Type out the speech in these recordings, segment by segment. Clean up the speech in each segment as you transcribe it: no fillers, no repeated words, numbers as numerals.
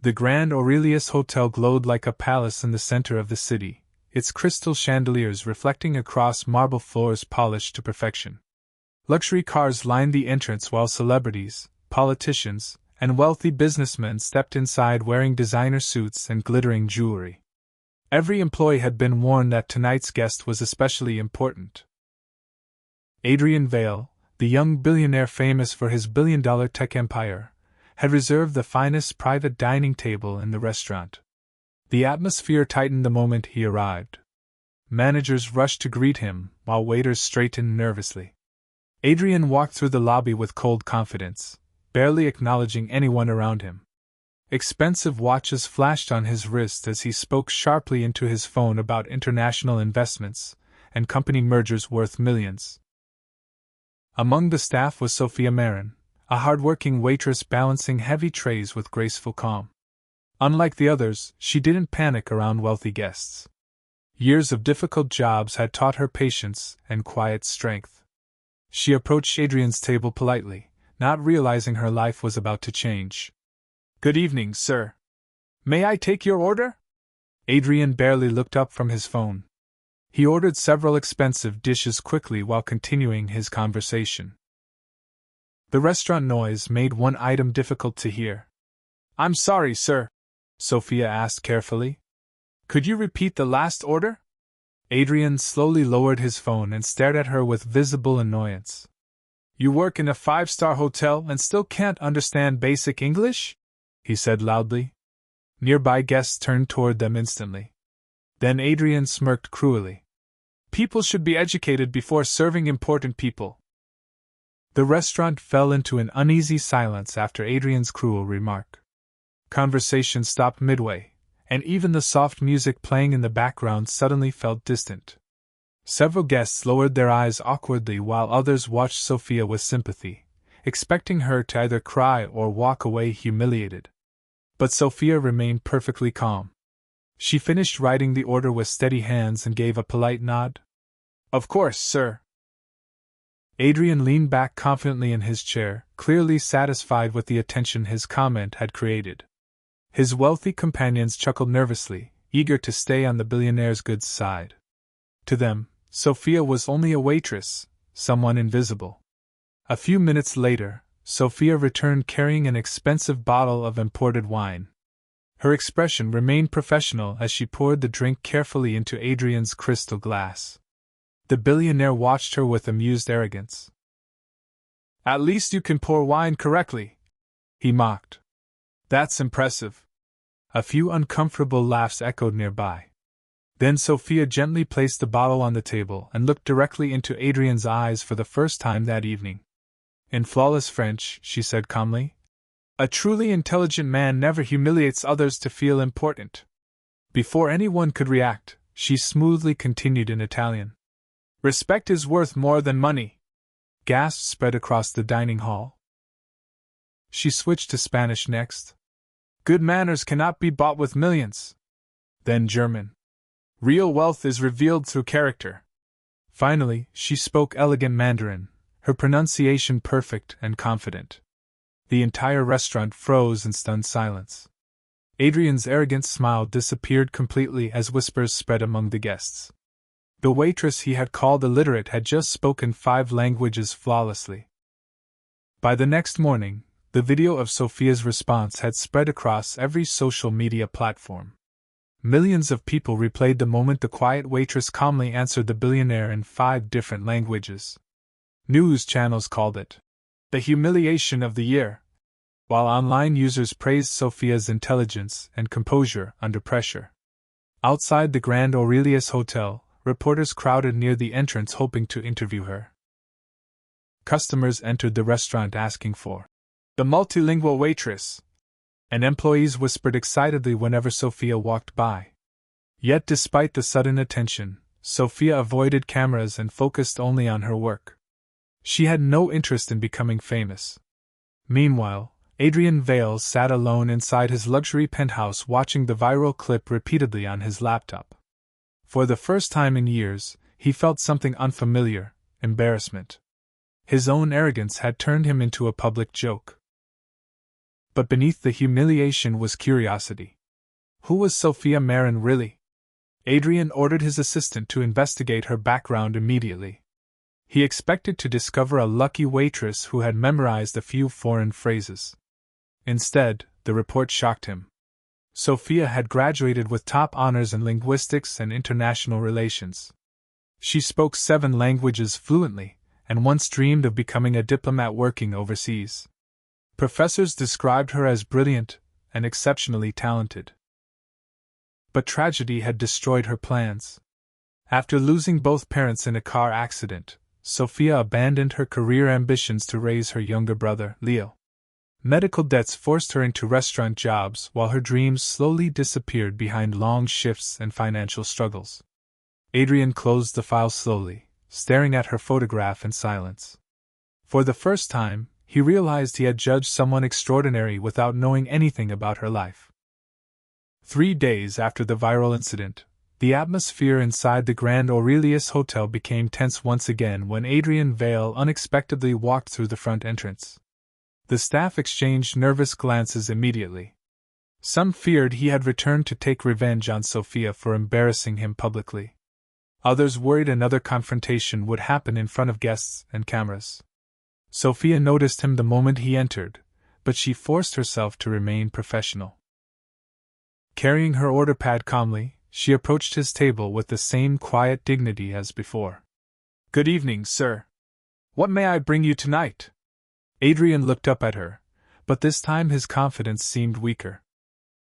The Grand Aurelius Hotel glowed like a palace in the center of the city, its crystal chandeliers reflecting across marble floors polished to perfection. Luxury cars lined the entrance while celebrities, politicians, and wealthy businessmen stepped inside wearing designer suits and glittering jewelry. Every employee had been warned that tonight's guest was especially important. Adrian Vale, the young billionaire famous for his billion-dollar tech empire, had reserved the finest private dining table in the restaurant. The atmosphere tightened the moment he arrived. Managers rushed to greet him, while waiters straightened nervously. Adrian walked through the lobby with cold confidence, barely acknowledging anyone around him. Expensive watches flashed on his wrist as he spoke sharply into his phone about international investments and company mergers worth millions. Among the staff was Sofia Marin, a hardworking waitress balancing heavy trays with graceful calm. Unlike the others, she didn't panic around wealthy guests. Years of difficult jobs had taught her patience and quiet strength. She approached Adrian's table politely, not realizing her life was about to change. "Good evening, sir. May I take your order?" Adrian barely looked up from his phone. He ordered several expensive dishes quickly while continuing his conversation. The restaurant noise made one item difficult to hear. "I'm sorry, sir," Sofia asked carefully. "Could you repeat the last order?" Adrian slowly lowered his phone and stared at her with visible annoyance. "You work in a 5-star hotel and still can't understand basic English?" he said loudly. Nearby guests turned toward them instantly. Then Adrian smirked cruelly. "People should be educated before serving important people." The restaurant fell into an uneasy silence after Adrian's cruel remark. Conversation stopped midway, and even the soft music playing in the background suddenly felt distant. Several guests lowered their eyes awkwardly while others watched Sofia with sympathy, expecting her to either cry or walk away humiliated. But Sofia remained perfectly calm. She finished writing the order with steady hands and gave a polite nod. "Of course, sir." Adrian leaned back confidently in his chair, clearly satisfied with the attention his comment had created. His wealthy companions chuckled nervously, eager to stay on the billionaire's good side. To them, Sofia was only a waitress, someone invisible. A few minutes later, Sofia returned carrying an expensive bottle of imported wine. Her expression remained professional as she poured the drink carefully into Adrian's crystal glass. The billionaire watched her with amused arrogance. "At least you can pour wine correctly," he mocked. "That's impressive." A few uncomfortable laughs echoed nearby. Then Sofia gently placed the bottle on the table and looked directly into Adrian's eyes for the first time that evening. In flawless French, she said calmly, "A truly intelligent man never humiliates others to feel important." Before anyone could react, she smoothly continued in Italian. "Respect is worth more than money." Gasps spread across the dining hall. She switched to Spanish next. "Good manners cannot be bought with millions." Then German. "Real wealth is revealed through character." Finally, she spoke elegant Mandarin, her pronunciation perfect and confident. The entire restaurant froze in stunned silence. Adrian's arrogant smile disappeared completely as whispers spread among the guests. The waitress he had called illiterate had just spoken 5 languages flawlessly. By the next morning, the video of Sofia's response had spread across every social media platform. Millions of people replayed the moment the quiet waitress calmly answered the billionaire in 5 different languages. News channels called it the humiliation of the year, while online users praised Sofia's intelligence and composure under pressure. Outside the Grand Aurelius Hotel, reporters crowded near the entrance hoping to interview her. Customers entered the restaurant asking for the multilingual waitress, and employees whispered excitedly whenever Sofia walked by. Yet despite the sudden attention, Sofia avoided cameras and focused only on her work. She had no interest in becoming famous. Meanwhile, Adrian Vale sat alone inside his luxury penthouse watching the viral clip repeatedly on his laptop. For the first time in years, he felt something unfamiliar: embarrassment. His own arrogance had turned him into a public joke. but beneath the humiliation was curiosity. Who was Sofia Marin really? Adrian ordered his assistant to investigate her background immediately. He expected to discover a lucky waitress who had memorized a few foreign phrases. Instead, the report shocked him. Sofia had graduated with top honors in linguistics and international relations. She spoke 7 languages fluently, and once dreamed of becoming a diplomat working overseas. Professors described her as brilliant and exceptionally talented. But tragedy had destroyed her plans. After losing both parents in a car accident, Sofia abandoned her career ambitions to raise her younger brother, Leo. Medical debts forced her into restaurant jobs while her dreams slowly disappeared behind long shifts and financial struggles. Adrian closed the file slowly, staring at her photograph in silence. For the first time, he realized he had judged someone extraordinary without knowing anything about her life. 3 days after the viral incident, the atmosphere inside the Grand Aurelius Hotel became tense once again when Adrian Vale unexpectedly walked through the front entrance. The staff exchanged nervous glances immediately. Some feared he had returned to take revenge on Sofia for embarrassing him publicly. Others worried another confrontation would happen in front of guests and cameras. Sofia noticed him the moment he entered, but she forced herself to remain professional. Carrying her order pad calmly, she approached his table with the same quiet dignity as before. "Good evening, sir. What may I bring you tonight?" Adrian looked up at her, but this time his confidence seemed weaker.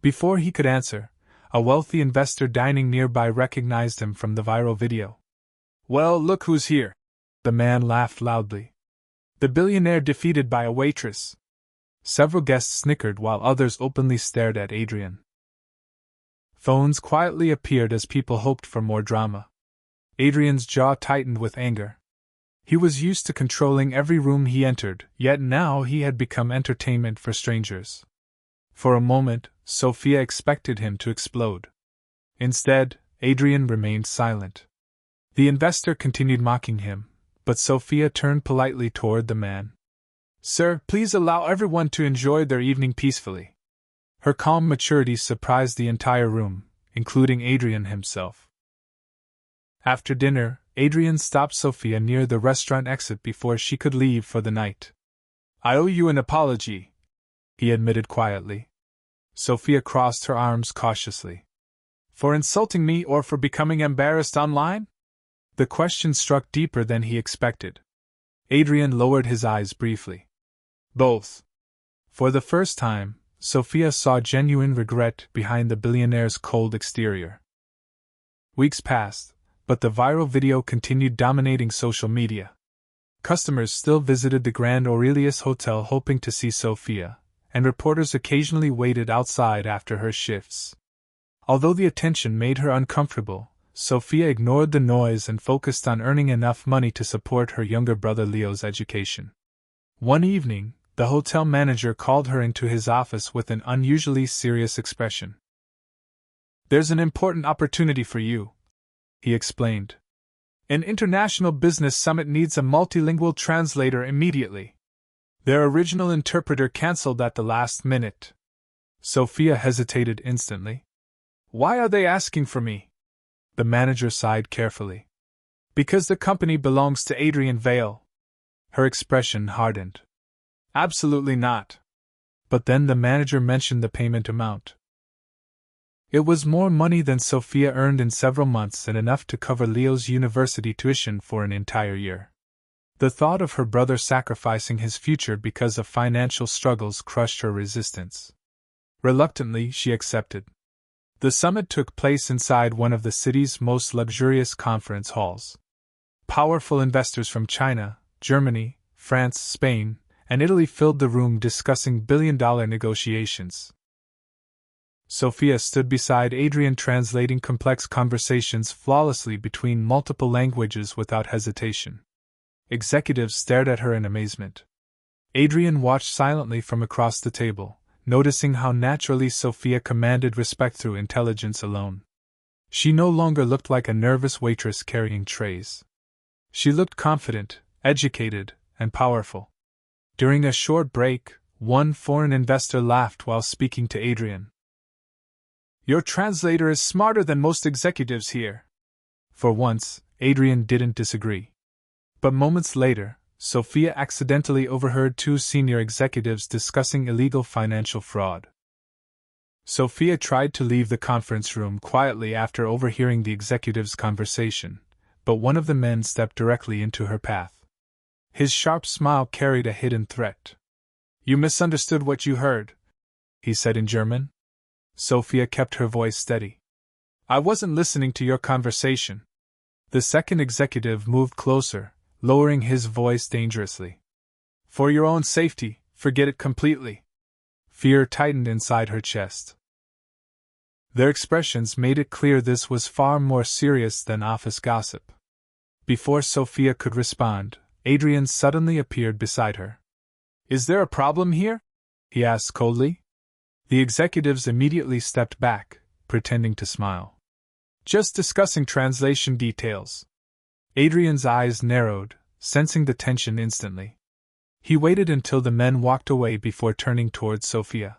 Before he could answer, a wealthy investor dining nearby recognized him from the viral video. "Well, look who's here!" The man laughed loudly. "The billionaire defeated by a waitress." Several guests snickered while others openly stared at Adrian. Phones quietly appeared as people hoped for more drama. Adrian's jaw tightened with anger. He was used to controlling every room he entered, yet now he had become entertainment for strangers. For a moment, Sofia expected him to explode. Instead, Adrian remained silent. The investor continued mocking him, but Sofia turned politely toward the man. "Sir, please allow everyone to enjoy their evening peacefully." Her calm maturity surprised the entire room, including Adrian himself. After dinner, Adrian stopped Sofia near the restaurant exit before she could leave for the night. "I owe you an apology," he admitted quietly. Sofia crossed her arms cautiously. "For insulting me or for becoming embarrassed online?" The question struck deeper than he expected. Adrian lowered his eyes briefly. "Both." For the first time, Sofia saw genuine regret behind the billionaire's cold exterior. Weeks passed, but the viral video continued dominating social media. Customers still visited the Grand Aurelius Hotel hoping to see Sofia, and reporters occasionally waited outside after her shifts. Although the attention made her uncomfortable, Sofia ignored the noise and focused on earning enough money to support her younger brother Leo's education. One evening, the hotel manager called her into his office with an unusually serious expression. "There's an important opportunity for you," he explained. "An international business summit needs a multilingual translator immediately. Their original interpreter cancelled at the last minute." Sofia hesitated instantly. "Why are they asking for me?" The manager sighed carefully. "Because the company belongs to Adrian Vale." Her expression hardened. "Absolutely not." But then the manager mentioned the payment amount. It was more money than Sofia earned in several months and enough to cover Leo's university tuition for an entire year. The thought of her brother sacrificing his future because of financial struggles crushed her resistance. Reluctantly, she accepted. The summit took place inside one of the city's most luxurious conference halls. Powerful investors from China, Germany, France, Spain, and Italy filled the room discussing billion-dollar negotiations. Sofia stood beside Adrian translating complex conversations flawlessly between multiple languages without hesitation. Executives stared at her in amazement. Adrian watched silently from across the table, noticing how naturally Sofia commanded respect through intelligence alone. She no longer looked like a nervous waitress carrying trays. She looked confident, educated, and powerful. During a short break, One foreign investor laughed while speaking to Adrian. Your translator is smarter than most executives here. For once, Adrian didn't disagree. But moments later, Sofia accidentally overheard two senior executives discussing illegal financial fraud. Sofia tried to leave the conference room quietly after overhearing the executives' conversation, but one of the men stepped directly into her path. His sharp smile carried a hidden threat. You misunderstood what you heard, he said in German. Sofia kept her voice steady. I wasn't listening to your conversation. The second executive moved closer, lowering his voice dangerously. For your own safety, forget it completely. Fear tightened inside her chest. Their expressions made it clear this was far more serious than office gossip. Before Sofia could respond, Adrian suddenly appeared beside her. Is there a problem here? He asked coldly. The executives immediately stepped back, pretending to smile. Just discussing translation details. Adrian's eyes narrowed, sensing the tension instantly. He waited until the men walked away before turning towards Sofia.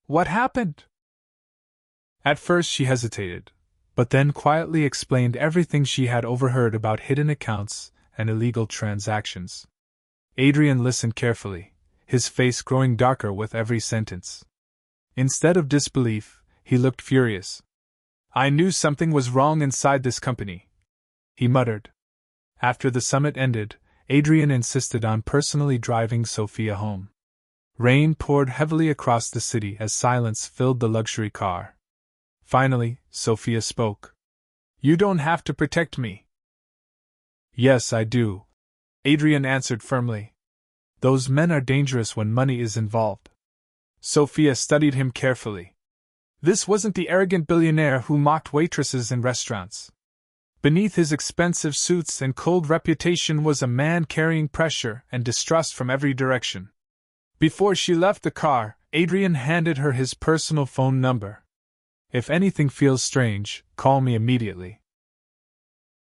What happened? At first she hesitated, but then quietly explained everything she had overheard about hidden accounts and illegal transactions. Adrian listened carefully, his face growing darker with every sentence. Instead of disbelief, he looked furious. I knew something was wrong inside this company, he muttered. After the summit ended, Adrian insisted on personally driving Sofia home. Rain poured heavily across the city as silence filled the luxury car. Finally, Sofia spoke. You don't have to protect me. Yes, I do, Adrian answered firmly. Those men are dangerous when money is involved. Sofia studied him carefully. This wasn't the arrogant billionaire who mocked waitresses in restaurants. Beneath his expensive suits and cold reputation was a man carrying pressure and distrust from every direction. Before she left the car, Adrian handed her his personal phone number. If anything feels strange, call me immediately.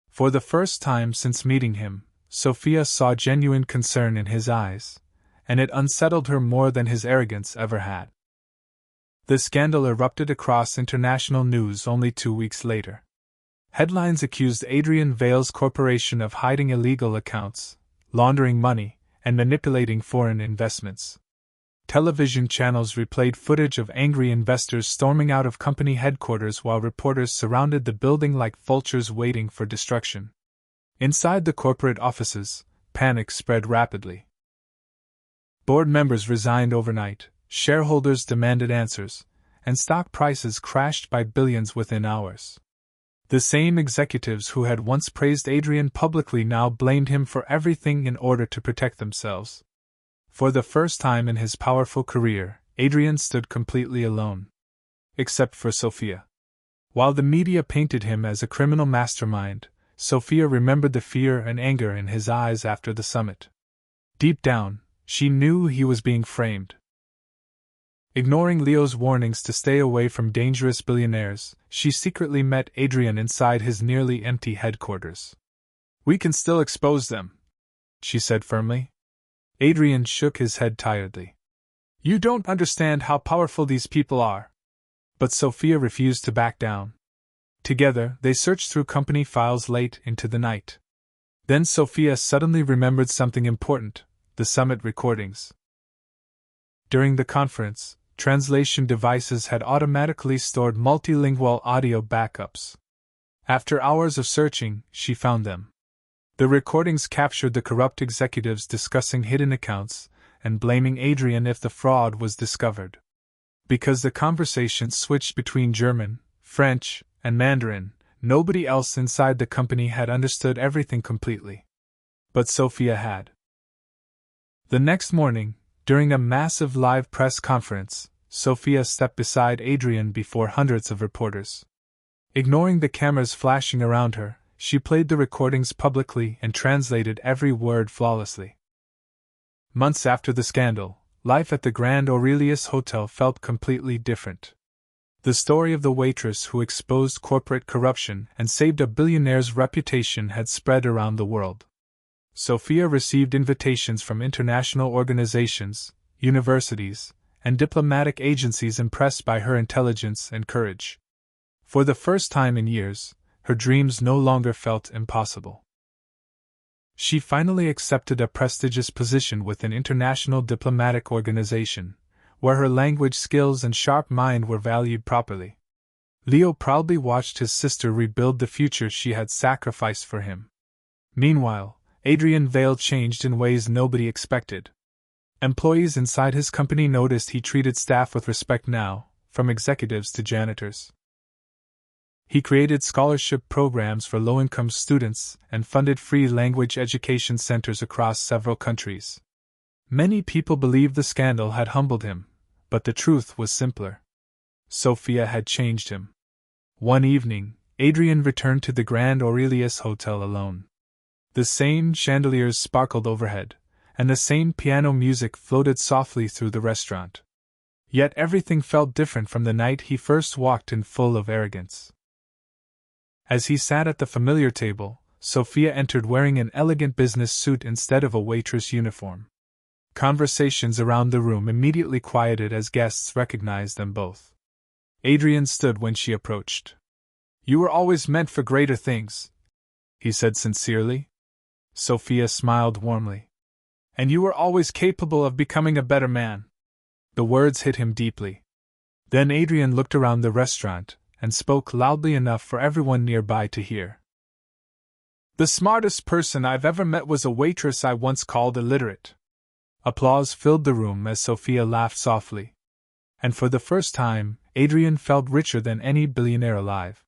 For the first time since meeting him, Sofia saw genuine concern in his eyes, and it unsettled her more than his arrogance ever had. The scandal erupted across international news only 2 weeks later. Headlines accused Adrian Vale's corporation of hiding illegal accounts, laundering money, and manipulating foreign investments. Television channels replayed footage of angry investors storming out of company headquarters while reporters surrounded the building like vultures waiting for destruction. Inside the corporate offices, panic spread rapidly. Board members resigned overnight, shareholders demanded answers, and stock prices crashed by billions within hours. The same executives who had once praised Adrian publicly now blamed him for everything in order to protect themselves. For the first time in his powerful career, Adrian stood completely alone. Except for Sofia. While the media painted him as a criminal mastermind, Sofia remembered the fear and anger in his eyes after the summit. Deep down, she knew he was being framed. Ignoring Leo's warnings to stay away from dangerous billionaires, she secretly met Adrian inside his nearly empty headquarters. We can still expose them, she said firmly. Adrian shook his head tiredly. You don't understand how powerful these people are. But Sofia refused to back down. Together, they searched through company files late into the night. Then Sofia suddenly remembered something important: the summit recordings. During the conference, translation devices had automatically stored multilingual audio backups. After hours of searching, she found them. The recordings captured the corrupt executives discussing hidden accounts and blaming Adrian if the fraud was discovered. Because the conversation switched between German, French, and Mandarin, nobody else inside the company had understood everything completely. But Sofia had. The next morning, during a massive live press conference, Sofia stepped beside Adrian before hundreds of reporters. Ignoring the cameras flashing around her, she played the recordings publicly and translated every word flawlessly. Months after the scandal, life at the Grand Aurelius Hotel felt completely different. The story of the waitress who exposed corporate corruption and saved a billionaire's reputation had spread around the world. Sofia received invitations from international organizations, universities, and diplomatic agencies impressed by her intelligence and courage. For the first time in years, her dreams no longer felt impossible. She finally accepted a prestigious position with an international diplomatic organization, where her language skills and sharp mind were valued properly. Leo proudly watched his sister rebuild the future she had sacrificed for him. Meanwhile, Adrian Vale changed in ways nobody expected. Employees inside his company noticed he treated staff with respect now, from executives to janitors. He created scholarship programs for low-income students and funded free language education centers across several countries. Many people believed the scandal had humbled him, but the truth was simpler. Sofia had changed him. One evening, Adrian returned to the Grand Aurelius Hotel alone. The same chandeliers sparkled overhead, and the same piano music floated softly through the restaurant. Yet everything felt different from the night he first walked in, full of arrogance. As he sat at the familiar table, Sofia entered wearing an elegant business suit instead of a waitress uniform. Conversations around the room immediately quieted as guests recognized them both. Adrian stood when she approached. "You were always meant for greater things," he said sincerely. Sofia smiled warmly. "And you were always capable of becoming a better man." The words hit him deeply. Then Adrian looked around the restaurant and spoke loudly enough for everyone nearby to hear. "The smartest person I've ever met was a waitress I once called illiterate." Applause filled the room as Sofia laughed softly. And for the first time, Adrian felt richer than any billionaire alive.